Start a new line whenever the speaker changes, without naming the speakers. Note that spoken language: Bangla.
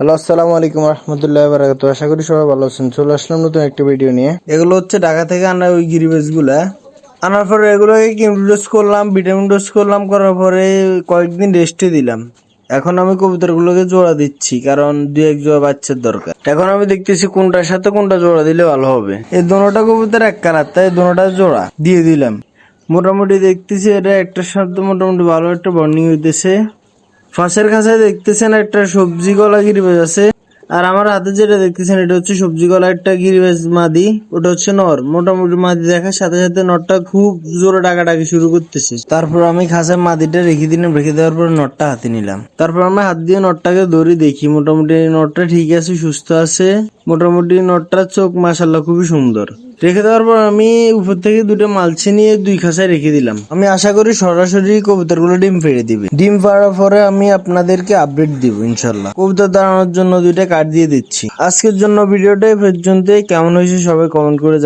হ্যালো, আসসালামু আলাইকুম রহমতুল্লাহ বারাকাতু। আশা করি সবাই ভালো আছেন। চলে আসলাম নতুন একটা ভিডিও নিয়ে। এগুলো হচ্ছে ঢাকা থেকে আনা ওই গিরিবাজ গুলা। আনার পরে এগুলোকে ডোজ করলাম, ভিটামিন ডোজ করলাম, করার পরে কয়েকদিন রেস্টে দিলাম। এখন আমি কবুতরগুলোকে জোড়া দিচ্ছি, কারণ দুই এক জোড়া বাচ্চার দরকার। এখন আমি দেখতেছি কোনটার সাথে কোনটা জোড়া দিলে ভালো হবে। এই দোনোটা কবুতর এক কালার, তাই দোনোটা জোড়া দিয়ে দিলাম। মোটামুটি দেখতেছি এটা একটার সাথে মোটামুটি ভালো একটা বন্ডিং হইতেছে। ফাঁসের কাছে দেখতেছেন একটা সবজি গলা গিরিবাজ আছে, আর আমার হাতে যেটা দেখতেছেন এটা হচ্ছে সবজি গলা একটা গিরিবাজ মাদি, ওটা হচ্ছে নর। মোটামুটি মাদি দেখার সাথে সাথে নরটা খুব জোরে ডাকাডাকি শুরু করতেছে। তারপর আমি খাঁচার মাদিটা রেখে দিলাম, রেখে দেওয়ার পর নরটা হাতে নিলাম। তারপর আমি হাত দিয়ে নরটাকে ধরে দেখি, মোটামুটি নরটা ঠিক আছে, সুস্থ আছে। মোটামুটি নরটার চোখ মাশাআল্লাহ খুবই সুন্দর। রেখে দেওয়ার পর আমি উপর থেকে দুটো মালছে নিয়ে দুই খাঁচায় রেখে দিলাম। আমি আশা করি সরাসরি কবুতরগুলো ডিম পেড়ে দিবে। ডিম পাড়ার পরে আমি আপনাদেরকে আপডেট দিব ইনশাল্লাহ। কবুতর দাঁড়ানোর জন্য দুইটা কাঠ দিয়ে দিচ্ছি। আজকের জন্য ভিডিওটা এই পর্যন্তই। কেমন হয়েছে সবাই কমেন্ট করে